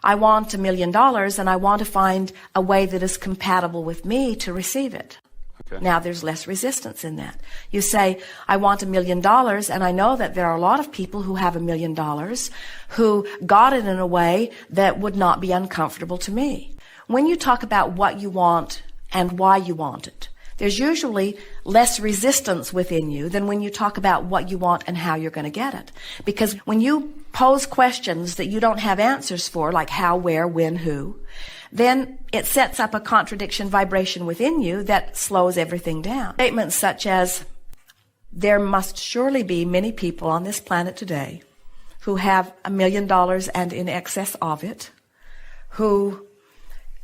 I want $1 million and I want to find a way that is compatible with me to receive it. Okay. Now there's less resistance in that. You say, I want $1 million, and I know that there are a lot of people who have $1 million who got it in a way that would not be uncomfortable to me. When you talk about what you want and why you want it, there's usually less resistance within you than when you talk about what you want and how you're going to get it. Because when you pose questions that you don't have answers for, like how, where, when, who, then it sets up a contradiction vibration within you that slows everything down. Statements such as, there must surely be many people on this planet today who have $1 million and in excess of it, who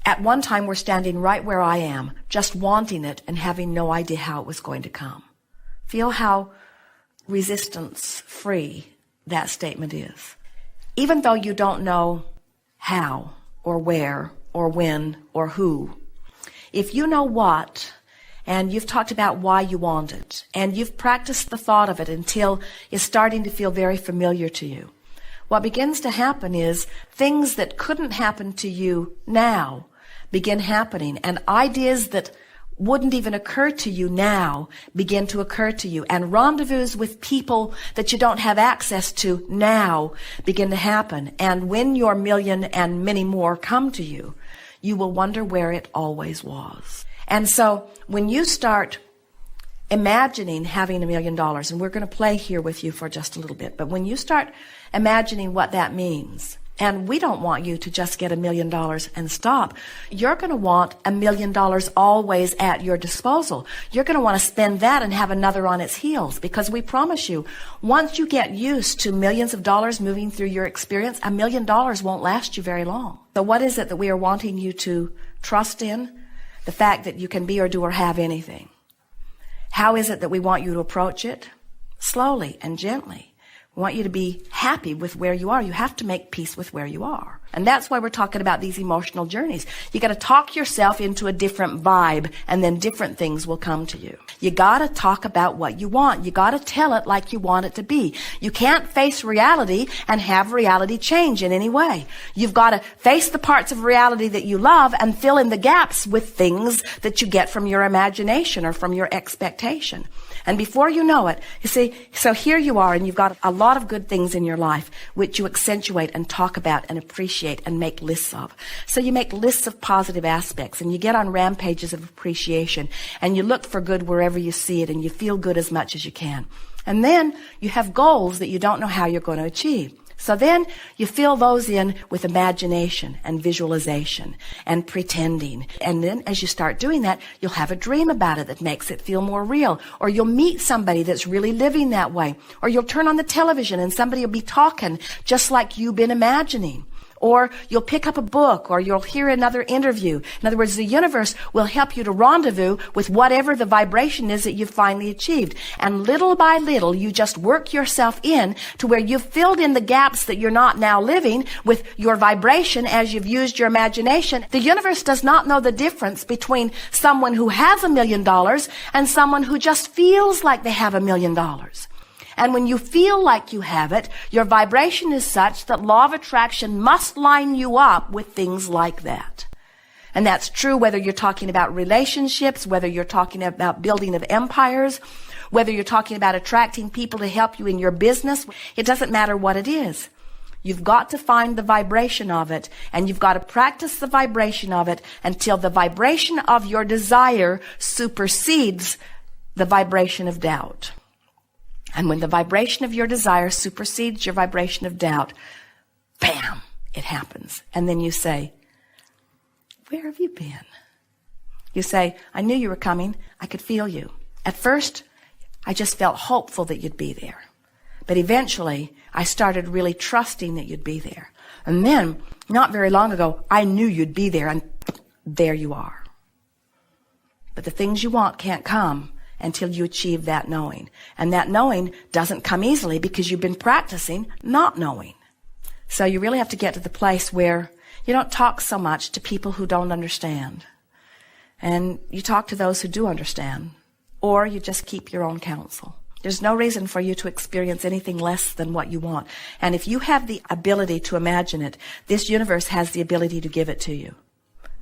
at one time were standing right where I am, just wanting it and having no idea how it was going to come. Feel how resistance-free that statement is. Even though you don't know how or where or when or who, if you know what, and you've talked about why you want it, and you've practiced the thought of it until it's starting to feel very familiar to you, what begins to happen is things that couldn't happen to you now begin happening, and ideas that wouldn't even occur to you now begin to occur to you, and rendezvous with people that you don't have access to now begin to happen. And when your million and many more come to you, you will wonder where it always was. And so when you start imagining having $1 million, and we're going to play here with you for just a little bit, but when you start imagining what that means, and we don't want you to just get $1 million and stop. You're going to want $1 million always at your disposal. You're going to want to spend that and have another on its heels, because we promise you, once you get used to millions of dollars moving through your experience, $1 million won't last you very long. So what is it that we are wanting you to trust in? The fact that you can be or do or have anything. How is it that we want you to approach it? Slowly and gently. We want you to be happy with where you are. You have to make peace with where you are. And that's why we're talking about these emotional journeys. You got to talk yourself into a different vibe, and then different things will come to you. You got to talk about what you want. You got to tell it like you want it to be. You can't face reality and have reality change in any way. You've got to face the parts of reality that you love and fill in the gaps with things that you get from your imagination or from your expectation. And before you know it, you see, so here you are, and you've got a lot of good things in your life which you accentuate and talk about and appreciate and make lists of. So you make lists of positive aspects, and you get on rampages of appreciation, and you look for good wherever you see it, and you feel good as much as you can. And then you have goals that you don't know how you're going to achieve. So then you fill those in with imagination and visualization and pretending. And then as you start doing that, you'll have a dream about it that makes it feel more real. Or you'll meet somebody that's really living that way. Or you'll turn on the television and somebody will be talking just like you've been imagining. Or you'll pick up a book, or you'll hear another interview. In other words, the universe will help you to rendezvous with whatever the vibration is that you've finally achieved. And little by little, you just work yourself in to where you've filled in the gaps that you're not now living with your vibration as you've used your imagination. The universe does not know the difference between someone who has $1 million and someone who just feels like they have $1 million. And when you feel like you have it, your vibration is such that law of attraction must line you up with things like that. And that's true whether you're talking about relationships, whether you're talking about building of empires, whether you're talking about attracting people to help you in your business. It doesn't matter what it is. You've got to find the vibration of it, and you've got to practice the vibration of it until the vibration of your desire supersedes the vibration of doubt. And when the vibration of your desire supersedes your vibration of doubt, bam, it happens. And then you say, where have you been? You say, I knew you were coming. I could feel you. At first, I just felt hopeful that you'd be there. But eventually, I started really trusting that you'd be there. And then, not very long ago, I knew you'd be there, and there you are. But the things you want can't come until you achieve that knowing. And that knowing doesn't come easily because you've been practicing not knowing. So you really have to get to the place where you don't talk so much to people who don't understand. And you talk to those who do understand. Or you just keep your own counsel. There's no reason for you to experience anything less than what you want. And if you have the ability to imagine it, this universe has the ability to give it to you.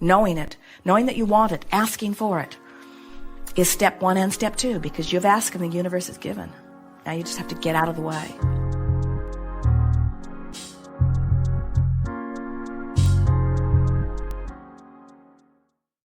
Knowing it, knowing that you want it, asking for it, is step one and step two, because you've asked and the universe is given. Now you just have to get out of the way.